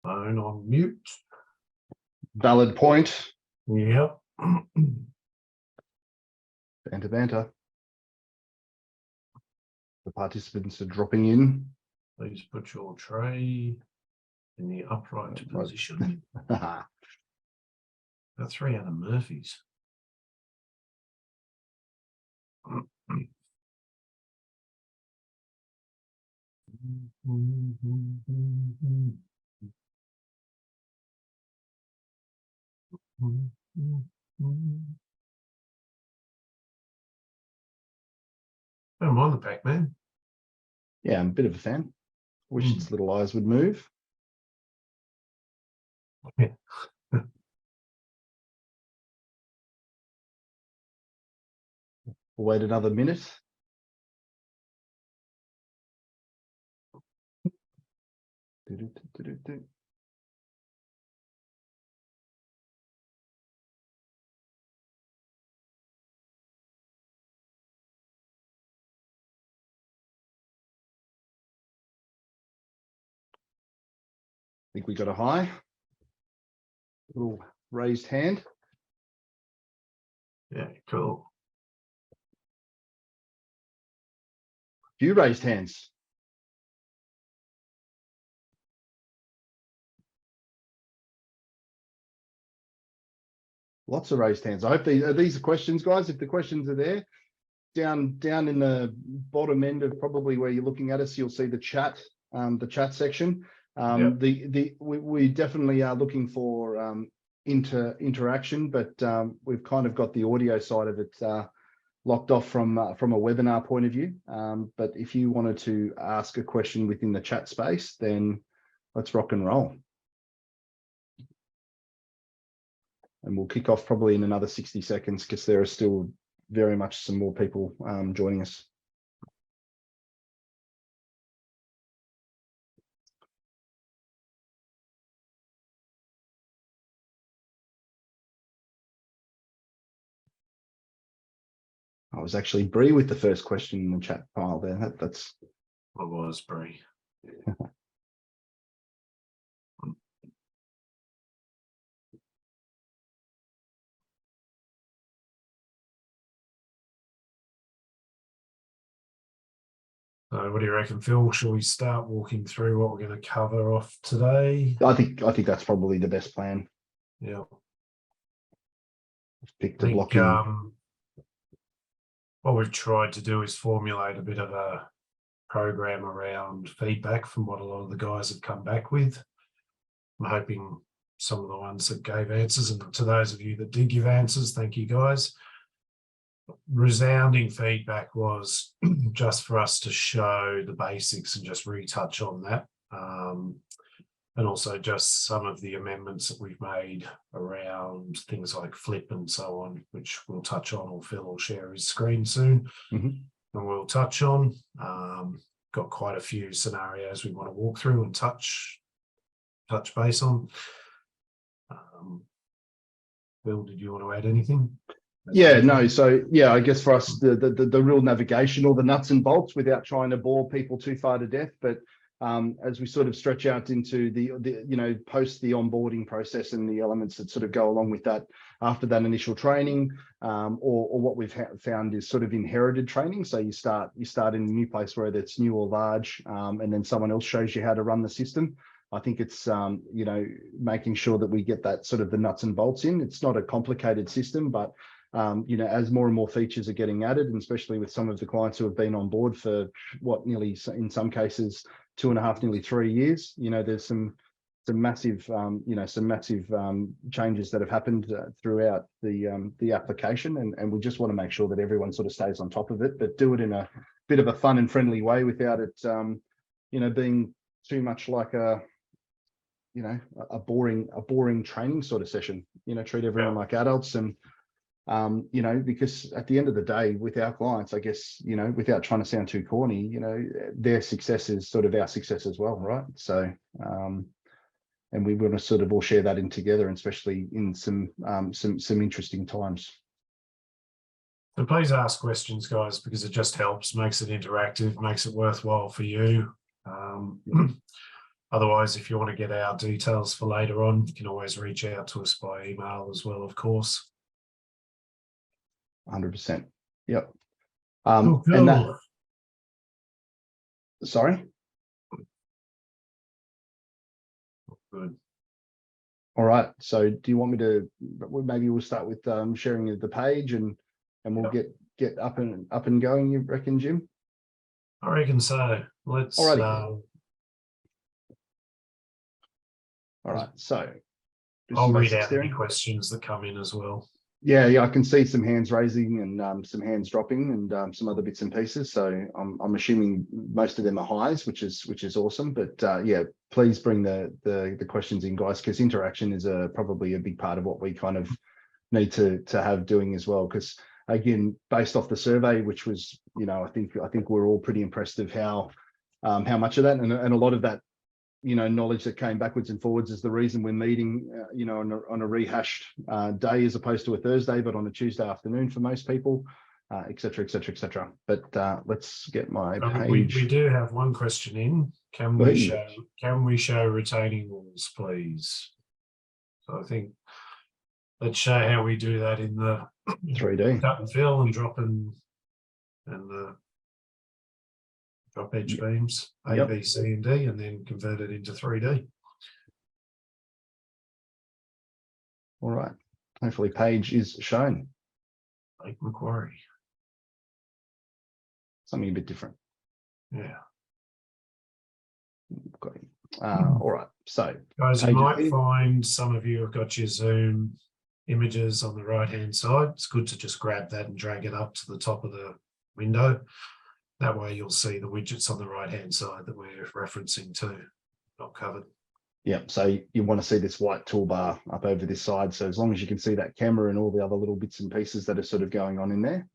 Phone on mute. Valid point. Yep. Banter, banter. The participants are dropping in. Please put your tray in the upright position. Got 3 out of Murphy's. Don't mind the Pac-Man. Yeah, I'm a bit of a fan. Wish its little eyes would move. Yeah. We'll wait another minute. I think we got a high. Little raised hand. Yeah, cool. Few raised hands. Lots of raised hands. I hope these are questions, guys. If the questions are there, down in the bottom end of probably where you're looking at us, you'll see the chat section. Yep. We definitely are looking for interaction, but we've kind of got the audio side of it locked off from a webinar point of view. But if you wanted to ask a question within the chat space, then let's rock and roll. And we'll kick off probably in another 60 seconds because there are still very much some more people joining us. I was actually Bree with the first question in the chat pile there. That's. I was Bree. So what do you reckon, Phil? Shall we start walking through what we're going to cover off today? I think that's probably the best plan. Yeah. Pick the blocking. What we've tried to do is formulate a bit of a program around feedback from what a lot of the guys have come back with. I'm hoping some of the ones that gave answers, and to those of you that did give answers, thank you guys. Resounding feedback was just for us to show the basics and just retouch on that. And also just some of the amendments that we've made around things like flip and so on, which we'll touch on, or Phil will share his screen soon. And we'll touch on. Got quite a few scenarios we want to walk through and touch base on. Phil, did you want to add anything? Yeah, no. So yeah, I guess for us, the real navigation, or the nuts and bolts, without trying to bore people too far to death. But as we sort of stretch out into the post the onboarding process and the elements that sort of go along with that after that initial training, or what we've found is sort of inherited training. So you start in a new place, whether it's new or large, and then someone else shows you how to run the system. I think it's making sure that we get that sort of the nuts and bolts in. It's not a complicated system, but as more and more features are getting added, and especially with some of the clients who have been on board for nearly, in some cases, 2.5, nearly 3 years, there's some massive changes that have happened throughout the application, and we just want to make sure that everyone sort of stays on top of it, but do it in a bit of a fun and friendly way without it, being too much like a boring training sort of session. Treat everyone like adults, and because at the end of the day, with our clients, I guess, without trying to sound too corny, their success is sort of our success as well, right? So, and we want to sort of all share that in together, and especially in some interesting times. So please ask questions, guys, because it just helps, makes it interactive, makes it worthwhile for you. Otherwise, if you want to get our details for later on, you can always reach out to us by email as well, of course. 100%. Yep. Cool. And that, sorry. Good. All right. So do you want me to, maybe we'll start with sharing of the page and we'll get up and going, you reckon, Jim? I reckon so. Let's All right. So I'll read out any questions that come in as well. Yeah, I can see some hands raising and some hands dropping and some other bits and pieces. So I'm assuming most of them are highs, which is awesome. But yeah, please bring the questions in, guys, because interaction is probably a big part of what we kind of need to have doing as well. Because again, based off the survey, which was, I think we're all pretty impressed of how much of that and a lot of that, knowledge that came backwards and forwards is the reason we're meeting, on a rehashed day as opposed to a Thursday, but on a Tuesday afternoon for most people, et cetera, et cetera, et cetera. But let's get my page. We do have one question in. Can we show retaining walls, please? So I think let's show how we do that in the 3D cut and fill and drop and the drop edge beams, A, B, C, and D, and then convert it into 3D. All right. Hopefully page is shown. Lake Macquarie. Something a bit different. Yeah. Got it. All right. So guys, you might find some of you have got your Zoom images on the right-hand side. It's good to just grab that and drag it up to the top of the window. That way you'll see the widgets on the right-hand side that we're referencing to, not covered. Yeah, so you want to see this white toolbar up over this side. So as long as you can see that camera and all the other little bits and pieces that are sort of going on in there,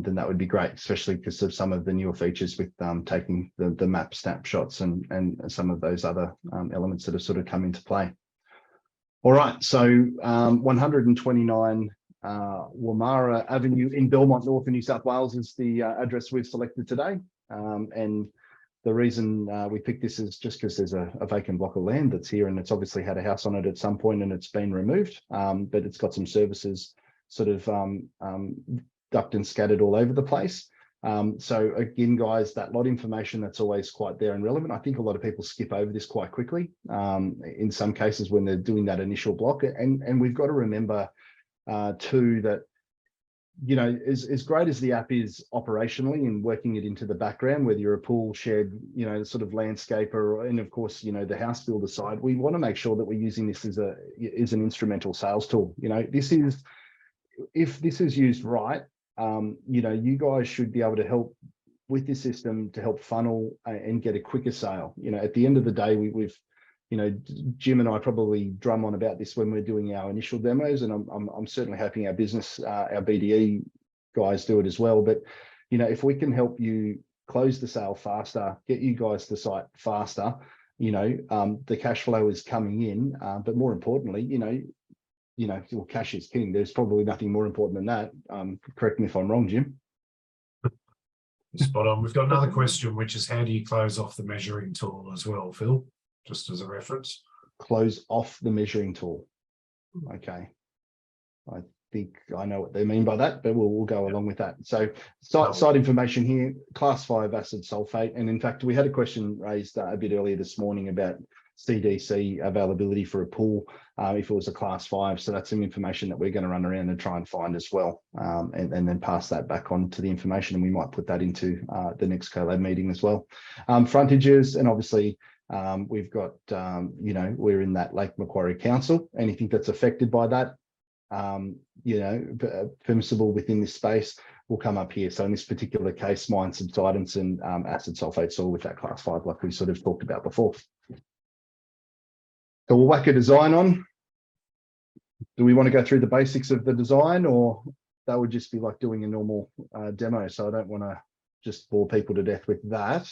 then that would be great, especially because of some of the newer features with taking the map snapshots and some of those other elements that have sort of come into play. All right, so 129 Woomera Avenue in Belmont North in New South Wales is the address we've selected today. And the reason we picked this is just because there's a vacant block of land that's here and it's obviously had a house on it at some point and it's been removed, but it's got some services sort of ducked and scattered all over the place. So again, guys, that lot of information that's always quite there and relevant. I think a lot of people skip over this quite quickly in some cases when they're doing that initial block. And we've got to remember too that, as great as the app is operationally and working it into the background, whether you're a pool shed, sort of landscaper, and of course, the house builder side, we want to make sure that we're using this as an instrumental sales tool. If this is used right, you guys should be able to help with this system to help funnel and get a quicker sale. At the end of the day, we've Jim and I probably drum on about this when we're doing our initial demos, and I'm certainly hoping our business, our BDE guys do it as well. But, if we can help you close the sale faster, get you guys to site faster, the cash flow is coming in. But more importantly, well, cash is king. There's probably nothing more important than that. Correct me if I'm wrong, Jim. Spot on. We've got another question, which is how do you close off the measuring tool as well, Phil? Just as a reference. Close off the measuring tool. Okay. I think I know what they mean by that, but we'll go along with that. So site information here, class 5 acid sulfate. And in fact, we had a question raised a bit earlier this morning about CDC availability for a pool if it was a class 5. So that's some information that we're going to run around and try and find as well, and then pass that back on to the information, and we might put that into the next collab meeting as well. Frontages, and obviously we've got, we're in that Lake Macquarie Council. Anything that's affected by that, permissible within this space will come up here. So in this particular case, mine subsidence and acid sulfate all with that class 5, like we sort of talked about before. So we'll whack a design on. Do we want to go through the basics of the design, or that would just be like doing a normal demo? So I don't want to just bore people to death with that.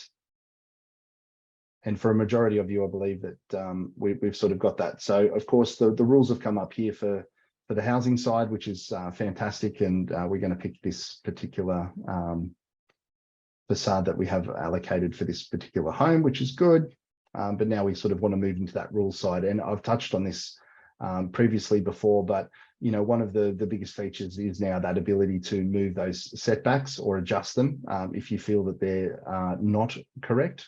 And for a majority of you, I believe that we've sort of got that. So of course, the rules have come up here for the housing side, which is fantastic. And we're going to pick this particular facade that we have allocated for this particular home, which is good. But now we sort of want to move into that rules side. And I've touched on this previously before, but one of the biggest features is now that ability to move those setbacks or adjust them if you feel that they're not correct.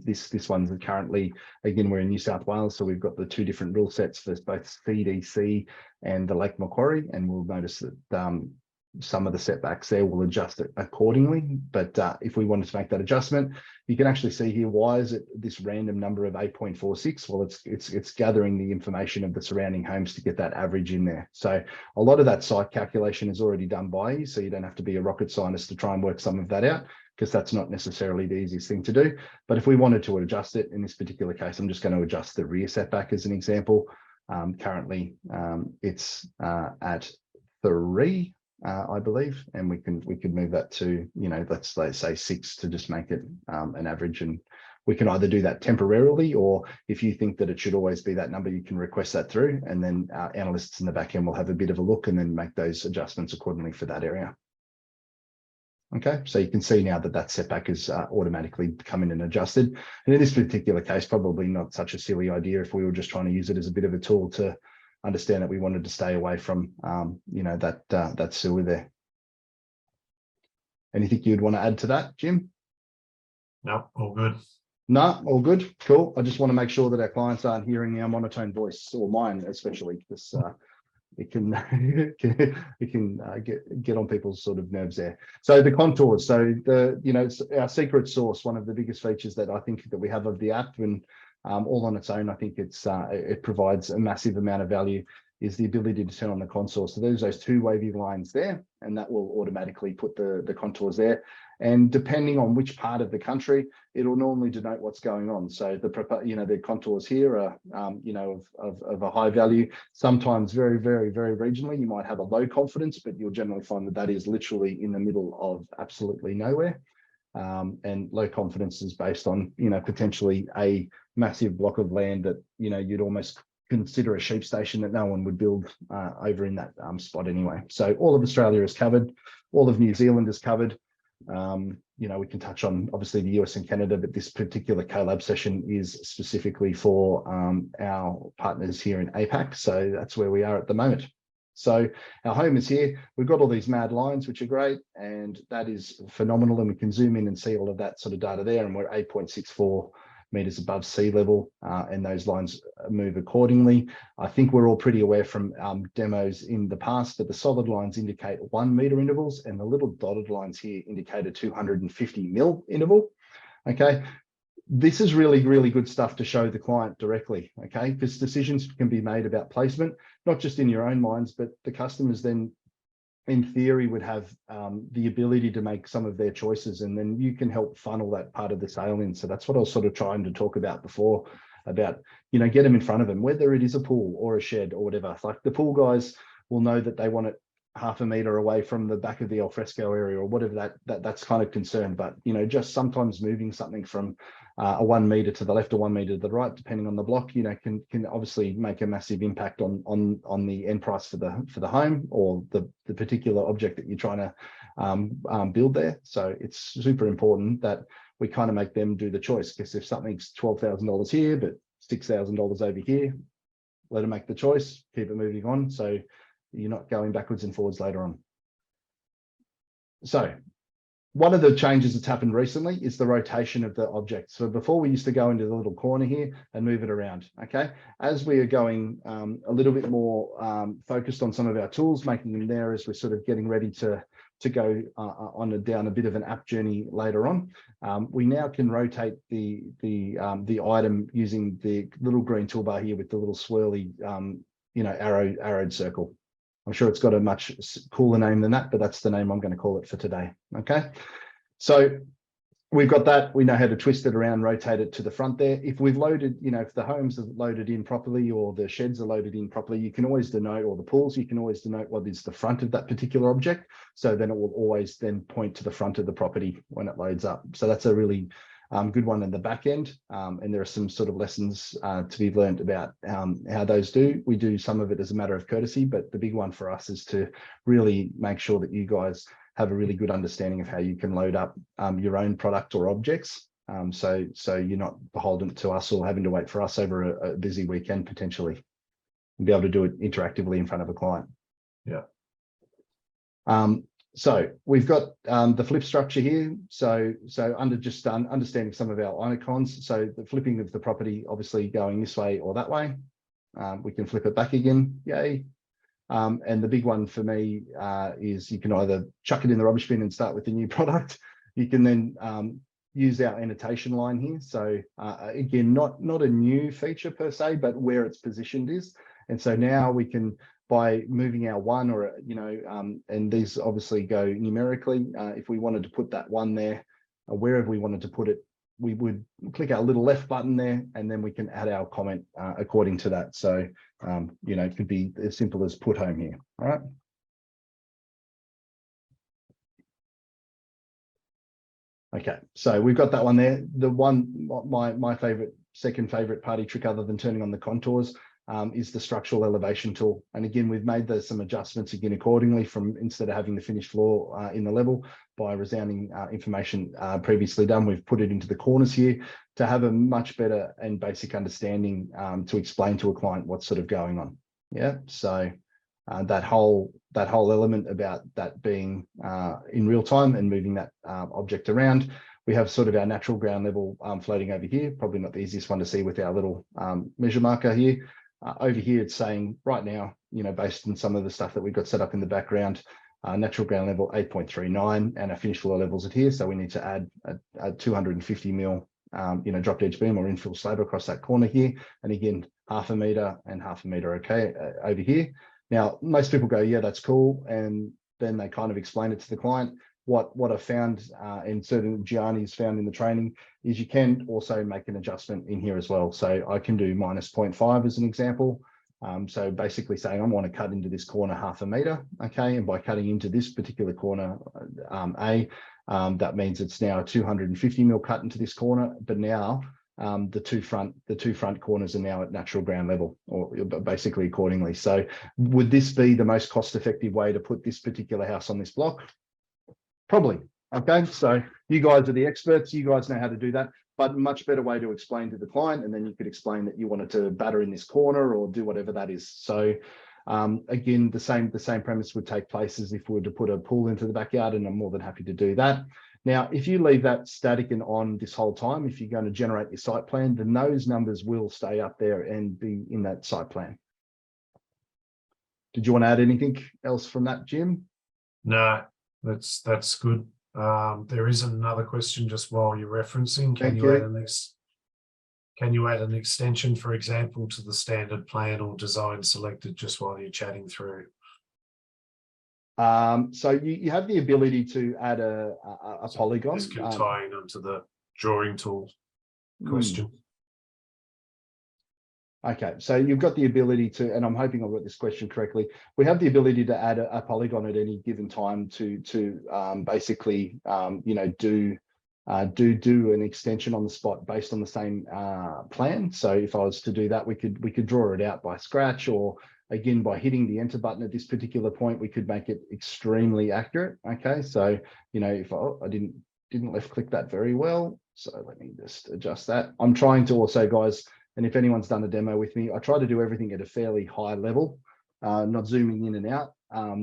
This one's currently, again, we're in New South Wales, so we've got the 2 different rule sets for both CDC and the Lake Macquarie, and we'll notice that some of the setbacks there will adjust it accordingly. But if we wanted to make that adjustment, you can actually see here, why is it this random number of 8.46? Well, it's gathering the information of the surrounding homes to get that average in there. So a lot of that site calculation is already done by you, so you don't have to be a rocket scientist to try and work some of that out, because that's not necessarily the easiest thing to do. But if we wanted to adjust it, in this particular case, I'm just going to adjust the rear setback as an example. Currently, it's at 3. I believe, and we could move that to, let's say 6 to just make it an average. And we can either do that temporarily, or if you think that it should always be that number, you can request that through, and then our analysts in the back end will have a bit of a look and then make those adjustments accordingly for that area. Okay, so you can see now that that setback is automatically come in and adjusted. And in this particular case, probably not such a silly idea if we were just trying to use it as a bit of a tool to understand that we wanted to stay away from, that sewer there. Anything you'd want to add to that, Jim? No, all good. No, all good. Cool. I just want to make sure that our clients aren't hearing our monotone voice, or mine especially, because it can get on people's sort of nerves there. So the contours. So our secret sauce. One of the biggest features that I think that we have of the app, and all on its own, I think it provides a massive amount of value, is the ability to turn on the contour. So there's those 2 wavy lines there, and that will automatically put the contours there. And depending on which part of the country, it'll normally denote what's going on. So the contours here are of a high value. Sometimes very, very, very regionally, you might have a low confidence, but you'll generally find that is literally in the middle of absolutely nowhere. And low confidence is based on potentially a massive block of land that you'd almost consider a sheep station that no one would build over in that spot anyway. So all of Australia is covered, all of New Zealand is covered. We can touch on obviously the US and Canada, but this particular collab session is specifically for our partners here in APAC. So that's where we are at the moment. So our home is here. We've got all these mad lines, which are great, and that is phenomenal. And we can zoom in and see all of that sort of data there. And we're 8.64 meters above sea level, and those lines move accordingly. I think we're all pretty aware from demos in the past that the solid lines indicate 1 meter intervals, and the little dotted lines here indicate a 250 mil interval. Okay. This is really, really good stuff to show the client directly, okay? Because decisions can be made about placement, not just in your own minds, but the customers then, in theory, would have the ability to make some of their choices, and then you can help funnel that part of the sale in. So that's what I was sort of trying to talk about before, about, get them in front of them, whether it is a pool or a shed or whatever. It's like the pool guys will know that they want it 0.5 meter away from the back of the alfresco area or whatever that's kind of concerned. But just sometimes moving something from a 1 meter to the left or 1 meter to the right, depending on the block, can obviously make a massive impact on the end price for the home or the particular object that you're trying to build there. So it's super important that we kind of make them do the choice, because if something's $12,000 here but $6,000 over here, let them make the choice, keep it moving on, so you're not going backwards and forwards later on. So one of the changes that's happened recently is the rotation of the object. So before, we used to go into the little corner here and move it around. Okay, as we are going a little bit more focused on some of our tools, making them there as we're sort of getting ready to go down a bit of an app journey later on, we now can rotate the item using the little green toolbar here with the little swirly arrowed circle. I'm sure it's got a much cooler name than that, but that's the name I'm going to call it for today. Okay, so we've got that. We know how to twist it around, rotate it to the front there. If we've loaded, if the homes are loaded in properly or the sheds are loaded in properly, you can always denote, or the pools, you can always denote what is the front of that particular object. So then it will always then point to the front of the property when it loads up. So that's a really good one in the back end, and there are some sort of lessons to be learned about how those do. We do some of it as a matter of courtesy, but the big one for us is to really make sure that you guys have a really good understanding of how you can load up your own product or objects. So you're not beholden to us or having to wait for us over a busy weekend potentially, and be able to do it interactively in front of a client. Yeah. So we've got the flip structure here. So under just understanding some of our icons. So the flipping of the property, obviously going this way or that way. We can flip it back again. Yay. And the big one for me is you can either chuck it in the rubbish bin and start with the new product. You can then use our annotation line here. So again, not a new feature per se, but where it's positioned is. And so now we can, by moving our one or, and these obviously go numerically, if we wanted to put that one there, wherever we wanted to put it, we would click our little left button there, and then we can add our comment according to that. So, it could be as simple as put home here. All right. Okay, so we've got that one there. The one, my favorite, second favorite party trick, other than turning on the contours, is the structural elevation tool. And again, we've made some adjustments again accordingly, from instead of having the finished floor in the level by resounding information previously done, we've put it into the corners here to have a much better and basic understanding to explain to a client what's sort of going on. Yeah, so that whole element about that being in real time and moving that object around. We have sort of our natural ground level floating over here, probably not the easiest one to see with our little measure marker here. Over here, it's saying right now, based on some of the stuff that we've got set up in the background, natural ground level 8.39, and our finished floor levels at here. So we need to add a 250 mil, dropped edge beam or infill slab across that corner here. And again, 0.5 meter and 0.5 meter, okay, over here. Now, most people go, yeah, that's cool. And then they kind of explain it to the client. What I found, and certainly Gianni's found in the training, is you can also make an adjustment in here as well. So I can do -0.5 as an example. So basically saying I want to cut into this corner 0.5 meter, okay? And by cutting into this particular corner, that means it's now a 250 mil cut into this corner, but now the two front corners are now at natural ground level, or basically accordingly. So would this be the most cost-effective way to put this particular house on this block? Probably. Okay, so you guys are the experts, you guys know how to do that, but much better way to explain to the client, and then you could explain that you wanted to batter in this corner or do whatever that is. So again, the same premise would take place as if we were to put a pool into the backyard, and I'm more than happy to do that. Now, if you leave that static and on this whole time, if you're going to generate your site plan, then those numbers will stay up there and be in that site plan. Did you want to add anything else from that, Jim? No, that's good. There is another question just while you're referencing. Can you add an extension, for example, to the standard plan or design selected just while you're chatting through? So you have the ability to add a polygon. This can tie in onto the drawing tool question. Okay, so you've got the ability to, and I'm hoping I've got this question correctly. We have the ability to add a polygon at any given time to basically, do an extension on the spot based on the same plan. So if I was to do that, we could draw it out by scratch, or again by hitting the enter button at this particular point, we could make it extremely accurate. Okay, so if I didn't left click that very well, so let me just adjust that. I'm trying to also, guys. And if anyone's done a demo with me, I try to do everything at a fairly high level, not zooming in and out,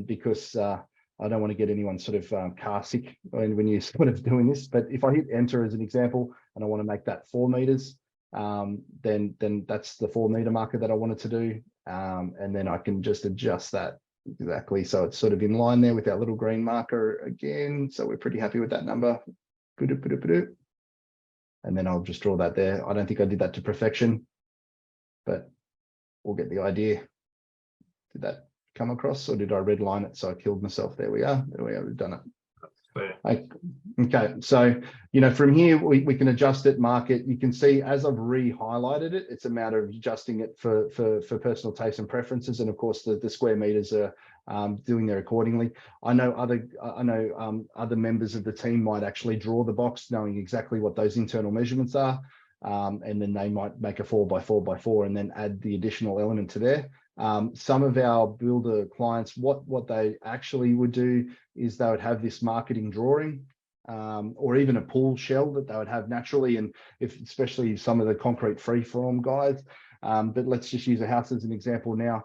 because I don't want to get anyone sort of car sick when you're sort of doing this. But if I hit enter as an example, and I want to make that 4 meters, then that's the 4 meter marker that I wanted to do. And then I can just adjust that exactly. So it's sort of in line there with our little green marker again. So we're pretty happy with that number. And then I'll just draw that there. I don't think I did that to perfection, but we'll get the idea. Did that come across, or did I redline it so I killed myself? There we are. There we are. We've done it. Okay, so from here we can adjust it, mark it. You can see as I've re-highlighted it, it's a matter of adjusting it for personal taste and preferences, and of course the square meters are doing there accordingly. I know other members of the team might actually draw the box knowing exactly what those internal measurements are, and then they might make a 4 by 4 by 4 and then add the additional element to there. Some of our builder clients, what they actually would do is they would have this marketing drawing, or even a pool shell that they would have naturally, and especially some of the concrete freeform guys. But let's just use a house as an example now.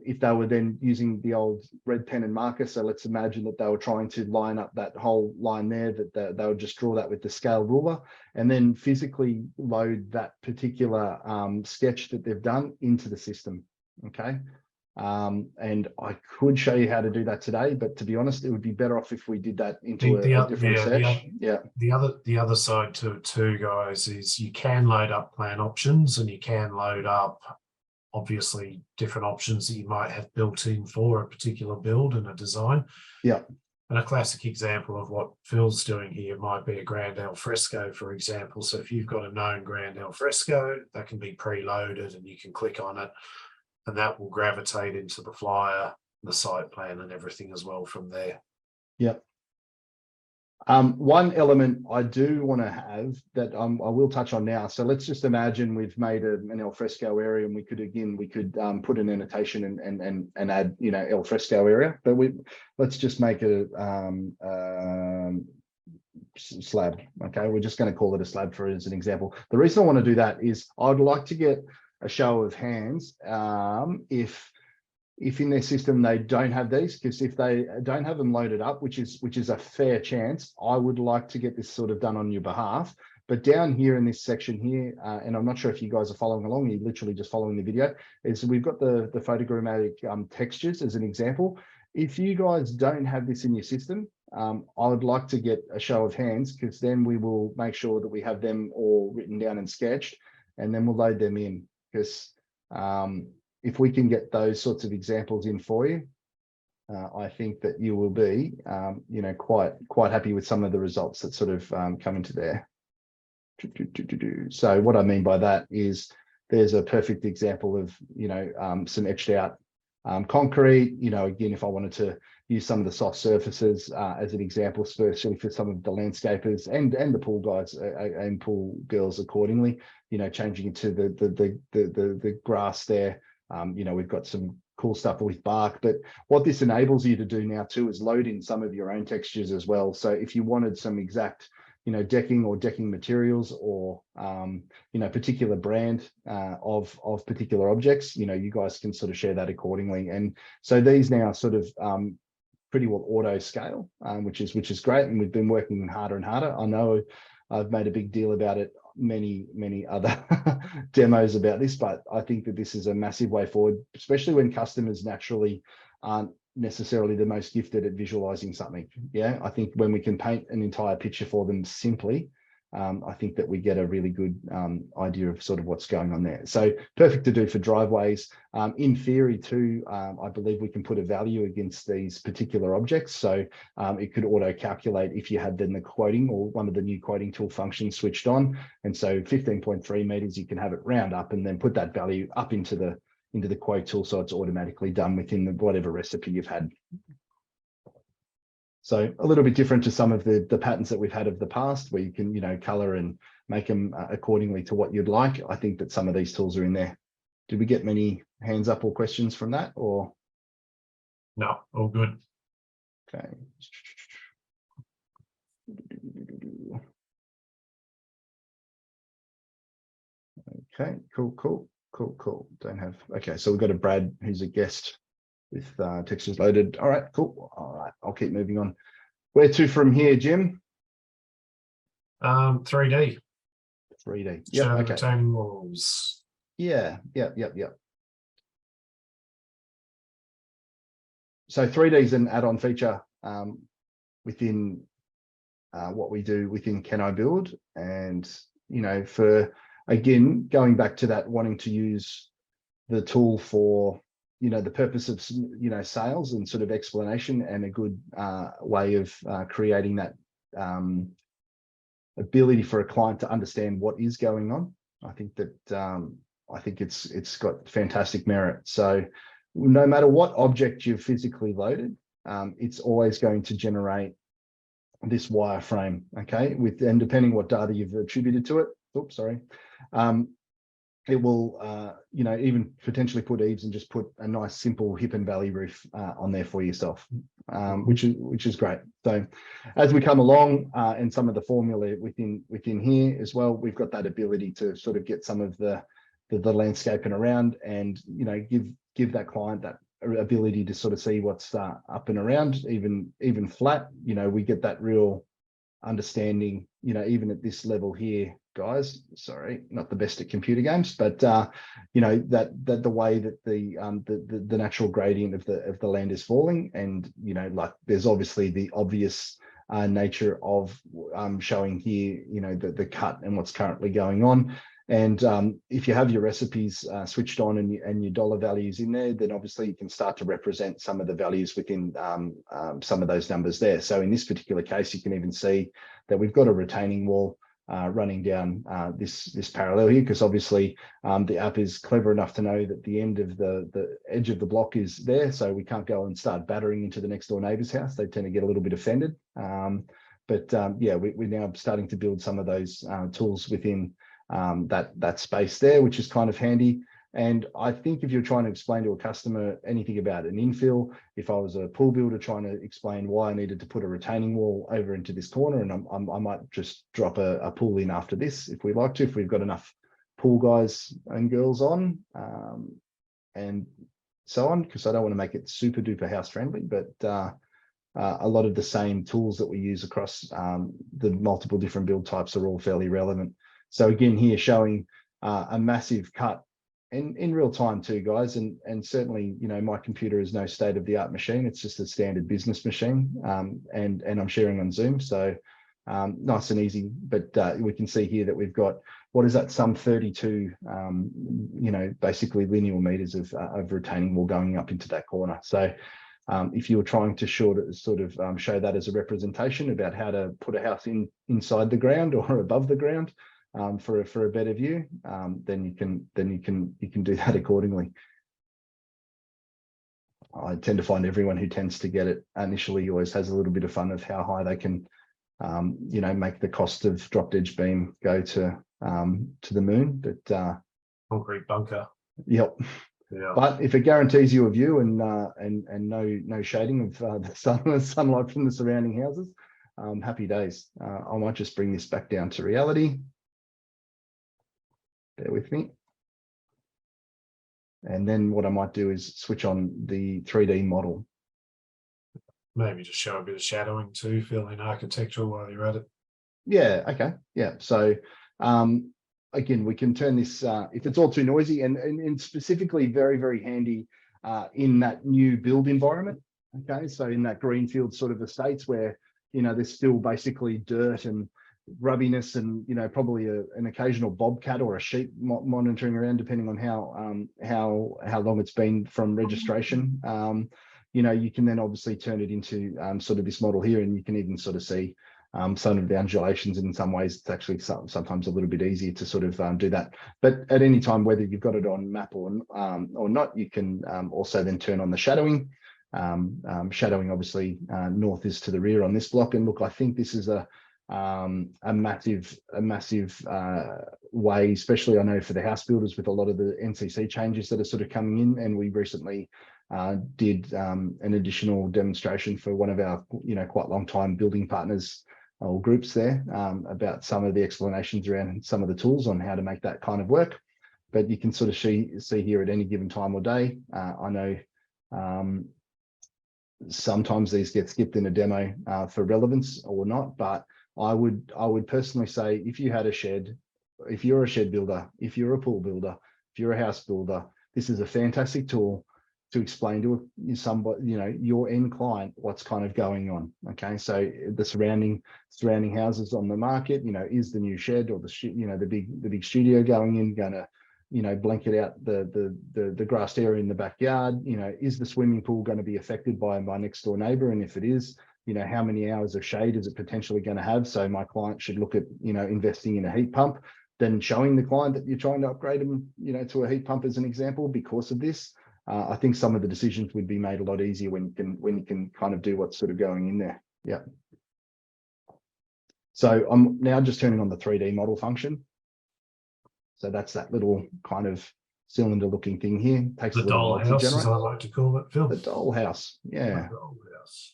If they were then using the old red pen and marker, so let's imagine that they were trying to line up that whole line there, that they would just draw that with the scale ruler and then physically load that particular sketch that they've done into the system. Okay. And I could show you how to do that today, but to be honest, it would be better off if we did that into a different search. The other side to it too, guys, is you can load up plan options, and you can load up obviously different options that you might have built in for a particular build and a design. Yeah. And a classic example of what Phil's doing here might be a grand al fresco, for example. So if you've got a known grand al fresco, that can be preloaded and you can click on it, and that will gravitate into the flyer, the site plan and everything as well from there. Yep. One element I do want to have that I will touch on now. So let's just imagine we've made an alfresco area, and we could put an annotation and add, you know, alfresco area, but let's just make a slab. Okay, we're just going to call it a slab for as an example. The reason I want to do that is I'd like to get a show of hands if in their system they don't have these, because if they don't have them loaded up, which is a fair chance, I would like to get this sort of done on your behalf. But down here in this section here, and I'm not sure if you guys are following along, you're literally just following the video, is we've got the photogrammatic textures as an example. If you guys don't have this in your system, I would like to get a show of hands, because then we will make sure that we have them all written down and sketched, and then we'll load them in, because if we can get those sorts of examples in for you, I think that you will be, you know, quite happy with some of the results that sort of come into there. So what I mean by that is there's a perfect example of, you know, some etched out concrete. You know, again, if I wanted to use some of the soft surfaces as an example, especially for some of the landscapers and the pool guys and pool girls accordingly, you know, changing it to the grass there. You know, we've got some cool stuff with bark, but what this enables you to do now too is load in some of your own textures as well. So if you wanted some exact, you know, decking or decking materials, or you know, particular brand of particular objects, you know, you guys can sort of share that accordingly. And so these now sort of pretty well auto scale, which is great, and we've been working harder and harder. I know I've made a big deal about it, many other demos about this, but I think that this is a massive way forward, especially when customers naturally aren't necessarily the most gifted at visualizing something. Yeah, I think when we can paint an entire picture for them simply, I think that we get a really good idea of sort of what's going on there. So perfect to do for driveways. In theory too, I believe we can put a value against these particular objects. So it could auto calculate if you had then the quoting or one of the new quoting tool functions switched on. And so 15.3 meters, you can have it round up and then put that value up into the quote tool, so it's automatically done within whatever recipe you've had. So a little bit different to some of the patterns that we've had of the past, where you can, you know, color and make them accordingly to what you'd like. I think that some of these tools are in there. Did we get many hands up or questions from that, or? No, all good. Okay. Okay, cool. Don't have, okay, so we've got a Brad who's a guest with textures loaded. All right, cool. All right, I'll keep moving on. Where to from here, Jim? 3D. 3D. Yeah. Okay. Retaining walls. Yeah. So 3D is an add-on feature within what we do within canibuild, and you know, for again going back to that, wanting to use the tool for, you know, the purpose of, you know, sales and sort of explanation, and a good way of creating that ability for a client to understand what is going on. I think that I think it's got fantastic merit. So no matter what object you've physically loaded, it's always going to generate this wireframe, okay, and depending what data you've attributed to it. Oops, sorry. it will, you know, even potentially put eaves and just put a nice simple hip and valley roof on there for yourself, which is great. So as we come along, and some of the formula within here as well, we've got that ability to sort of get some of the landscaping around, and you know, give that client that ability to sort of see what's up and around, even flat. You know, we get that real understanding, you know, even at this level here, guys, sorry, not the best at computer games, but you know, that the way that the natural gradient of the land is falling, and you know, like there's obviously the obvious nature of showing here, you know, the cut and what's currently going on. And if you have your recipes switched on and your dollar values in there, then obviously you can start to represent some of the values within some of those numbers there. So in this particular case, you can even see that we've got a retaining wall running down this parallel here, because obviously the app is clever enough to know that the end of the edge of the block is there, so we can't go and start battering into the next door neighbor's house. They tend to get a little bit offended. But yeah, we're now starting to build some of those tools within that space there, which is kind of handy. And I think if you're trying to explain to a customer anything about an infill, if I was a pool builder trying to explain why I needed to put a retaining wall over into this corner, and I might just drop a pool in after this if we like to, if we've got enough pool guys and girls on, and so on, because I don't want to make it super duper house friendly, but a lot of the same tools that we use across the multiple different build types are all fairly relevant. So again, here showing a massive cut in real time too, guys. And certainly, you know, my computer is no state of the art machine. It's just a standard business machine. And I'm sharing on Zoom. So nice and easy. But we can see here that we've got, what is that, some 32, you know, basically linear meters of retaining wall going up into that corner. So if you were trying to sort of show that as a representation about how to put a house inside the ground or above the ground, for a better view, then you can do that accordingly. I tend to find everyone who tends to get it initially always has a little bit of fun of how high they can, you know, make the cost of dropped edge beam go to the moon. But concrete bunker. Yep. Yeah. But if it guarantees you a view and no shading of the sunlight from the surrounding houses, happy days. I might just bring this back down to reality. Bear with me. And then what I might do is switch on the 3D model. Maybe just show a bit of shadowing too, fill in architectural while you're at it. Yeah, okay. Yeah. So again, we can turn this, if it's all too noisy, and specifically very, very handy in that new build environment. Okay. So in that greenfield sort of estates where, you know, there's still basically dirt and rubbiness, and you know, probably an occasional bobcat or a sheep monitoring around, depending on how long it's been from registration. You know, you can then obviously turn it into sort of this model here, and you can even sort of see some of the undulations. And in some ways, it's actually sometimes a little bit easier to sort of do that. But at any time, whether you've got it on map or not, you can also then turn on the shadowing. Shadowing, obviously, north is to the rear on this block. And look, I think this is a massive way, especially I know for the house builders, with a lot of the NCC changes that are sort of coming in. And we recently did an additional demonstration for one of our, you know, quite long time building partners or groups there, about some of the explanations around some of the tools on how to make that kind of work. But you can sort of see here at any given time or day. I know sometimes these get skipped in a demo for relevance or not, but I would personally say, if you had a shed, if you're a shed builder, if you're a pool builder, if you're a house builder, this is a fantastic tool to explain to somebody, you know, your end client, what's kind of going on. Okay, so the surrounding houses on the market, you know, is the new shed or the big studio going in gonna, you know, blanket out the grassed area in the backyard? You know, is the swimming pool going to be affected by my next door neighbor? And if it is, you know, how many hours of shade is it potentially going to have? So my client should look at, you know, investing in a heat pump, then showing the client that you're trying to upgrade them, you know, to a heat pump as an example because of this. I think some of the decisions would be made a lot easier when you can kind of do what's sort of going in there. Yeah. So I'm now just turning on the 3D model function. So that's that little kind of cylinder looking thing here. Takes The a little while to dollhouse, as generate. I like to call it, Phil. The dollhouse, yeah. The dollhouse.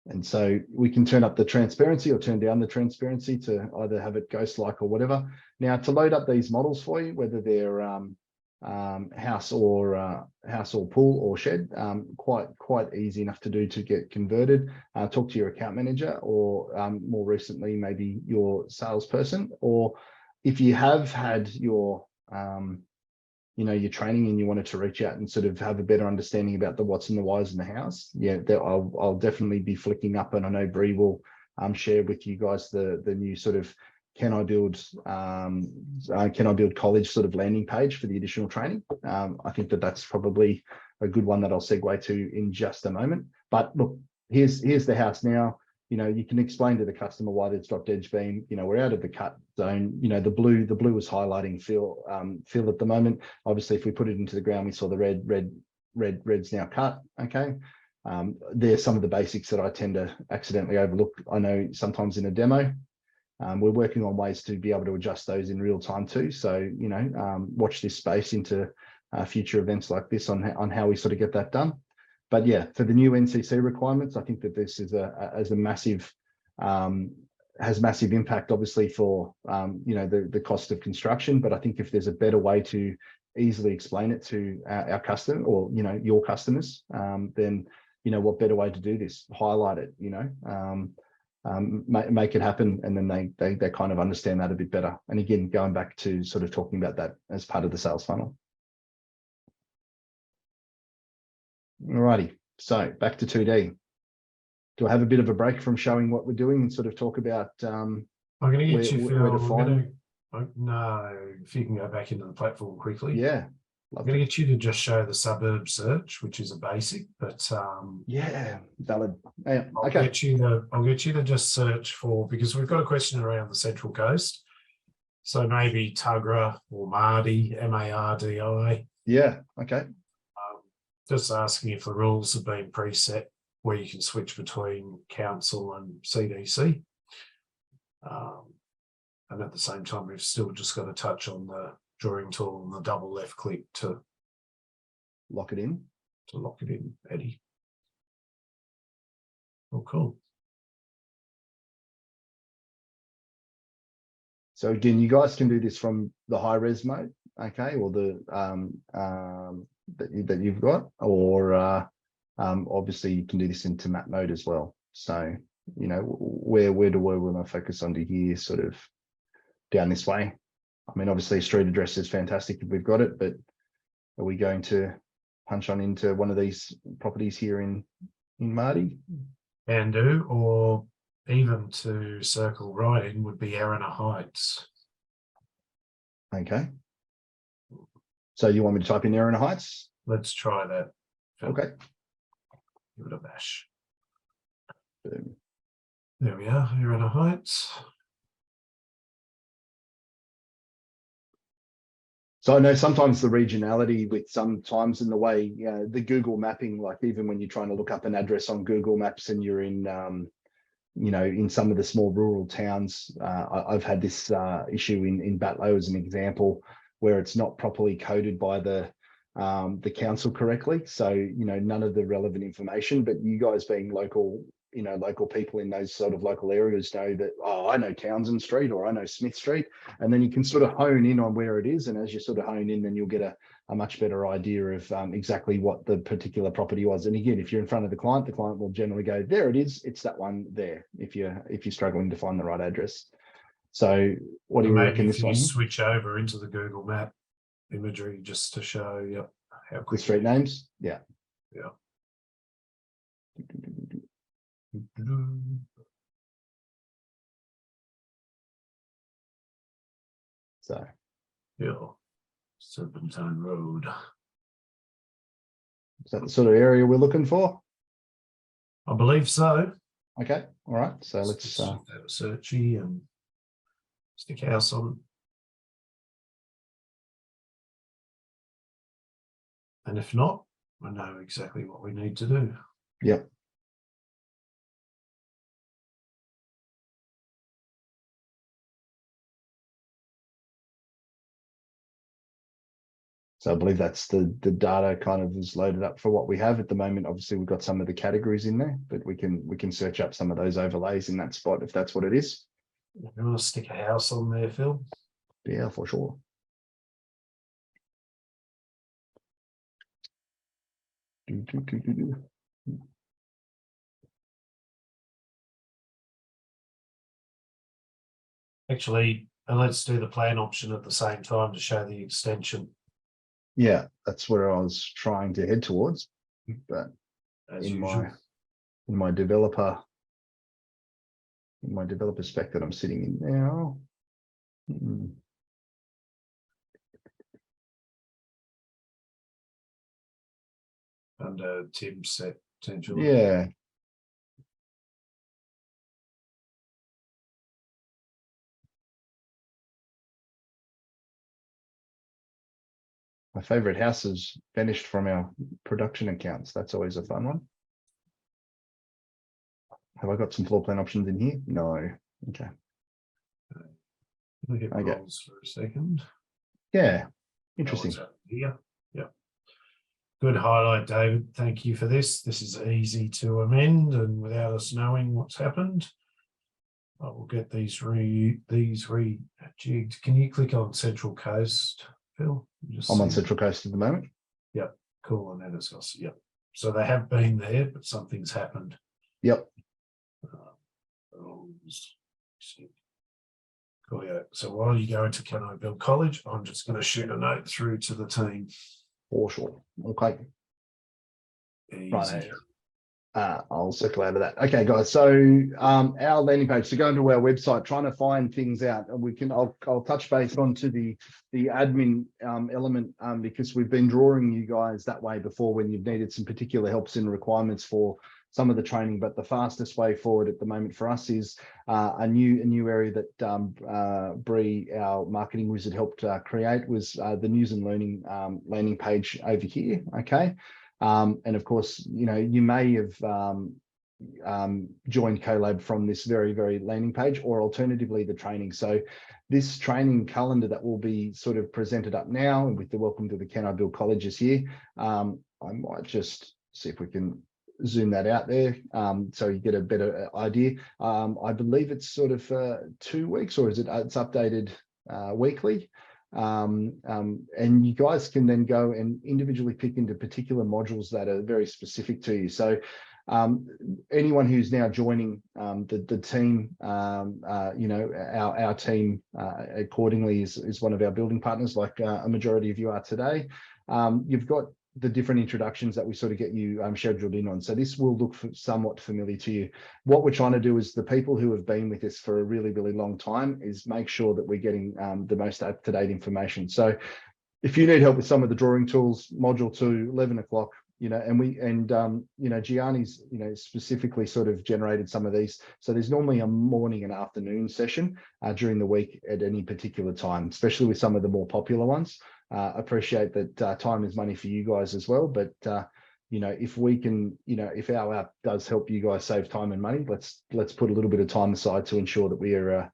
And so we can turn up the transparency or turn down the transparency to either have it ghost-like or whatever. Now, to load up these models for you, whether they're house or pool or shed, quite easy enough to do to get converted. Talk to your account manager, or more recently, maybe your salesperson, or if you have had your your training and you wanted to reach out and sort of have a better understanding about the what's and the whys in the house, yeah, I'll definitely be flicking up, and I know Bree will share with you guys the new sort of can I build college sort of landing page for the additional training. I think that's probably a good one that I'll segue to in just a moment. But look, here's the house now. You can explain to the customer why there's dropped edge beam. We're out of the cut zone. The blue is highlighting fill at the moment. Obviously, if we put it into the ground, we saw the red's now cut. Okay. There's some of the basics that I tend to accidentally overlook. I know sometimes in a demo, we're working on ways to be able to adjust those in real time too. So, watch this space into future events like this on how we sort of get that done. But yeah, for the new NCC requirements, I think that this is a massive has massive impact, obviously, for the cost of construction. But I think if there's a better way to easily explain it to our customer, or your customers, then what better way to do this? Highlight it, make it happen, and then they kind of understand that a bit better. And again, going back to sort of talking about that as part of the sales funnel. Alrighty, so back to 2D. Do I have a bit of a break from showing what we're doing and sort of talk about I'm going to get you, Phil. where to find? No, if you can go back into the platform quickly. Yeah. I'm going to get you to just show the suburb search, which is a basic, but yeah, valid. Yeah, I'll get you to just search for, because we've got a question around the Central Coast. So maybe Tuggerah or Mardi, MARDI. Yeah, okay. Just asking if the rules have been preset where you can switch between council and CDC. And at the same time, we've still just got to touch on the drawing tool and the double left click to lock it in. Eddie. Oh, cool. So again, you guys can do this from the high res mode, okay, or the that you've got, or obviously you can do this into map mode as well. So where do we want to focus on to here, sort of down this way? I mean, obviously street address is fantastic if we've got it, but are we going to punch on into one of these properties here in Mardi? Can do, or even to circle right in would be Erina Heights. Okay. So you want me to type in Erina Heights? Let's try that. Okay. Give it a bash. Boom. There we are, Erina Heights. So I know sometimes the regionality with sometimes in the way the Google mapping, like even when you're trying to look up an address on Google Maps and you're in, in some of the small rural towns, I've had this issue in Batlow as an example, where it's not properly coded by the council correctly. So, none of the relevant information, but you guys being local people in those sort of local areas know that, oh, I know Townsend Street or I know Smith Street, and then you can sort of hone in on where it is. And as you sort of hone in, then you'll get a much better idea of exactly what the particular property was. And again, if you're in front of the client will generally go, there it is, it's that one there, if you're struggling to find the right address. So what do you reckon this one? Switch over into the Google Map imagery just to show how quick the street names. Yeah. So Serpentine Road. Is that the sort of area we're looking for? I believe so. Okay, all right. So let's have a searchy and stick house on. And if not, I know exactly what we need to do. Yep. So I believe that's the data kind of is loaded up for what we have at the moment. Obviously, we've got some of the categories in there, but we can search up some of those overlays in that spot if that's what it is. You want to stick a house on there, Phil? Yeah, for sure. Actually, and let's do the plan option at the same time to show the extension. Yeah, that's where I was trying to head towards, but As in usual. my developer spec that I'm sitting in now. Under Tim's set potentially. Yeah. My favorite house is finished from our production accounts. That's always a fun one. Have I got some floor plan options in here? No. Okay. Look at Okay. rolls for a second. Yeah. Interesting. Here. Yeah. Good highlight, David. Thank you for this. This is easy to amend and without us knowing what's happened. I will get these rejigged. Can you click on Central Coast, Phil? I'm on Central Coast at the moment. Yep. Cool. And then it's got, yep. So they have been there, but something's happened. Yep. Cool, yeah. So while you go into canibuild college, I'm just going to shoot a note through to the team. For sure. Okay. Easy. Right. I'll circle out of that. Okay, guys. So our landing page. So going to our website, trying to find things out, and I'll touch base onto the admin element because we've been drawing you guys that way before when you've needed some particular helps and requirements for some of the training. But the fastest way forward at the moment for us is a new area that Bree, our marketing wizard, helped create was the news and learning landing page over here. Okay. And of course, you know, you may have joined CoLab from this very landing page, or alternatively the training. So this training calendar that will be sort of presented up now with the welcome to the canibuild colleges here. I might just see if we can zoom that out there so you get a better idea. I believe it's sort of 2 weeks, or is it? It's updated weekly. And you guys can then go and individually pick into particular modules that are very specific to you. So anyone who's now joining the team, you know, our team accordingly is one of our building partners, like a majority of you are today. You've got the different introductions that we sort of get you scheduled in on. So this will look somewhat familiar to you. What we're trying to do is the people who have been with us for a really long time is make sure that we're getting the most up-to-date information. So if you need help with some of the drawing tools, module 2, 11 o'clock, you know, you know, Gianni's, you know, specifically sort of generated some of these. So there's normally a morning and afternoon session during the week at any particular time, especially with some of the more popular ones. Appreciate that time is money for you guys as well, but you know, if we can, you know, if our app does help you guys save time and money, let's put a little bit of time aside to ensure that we are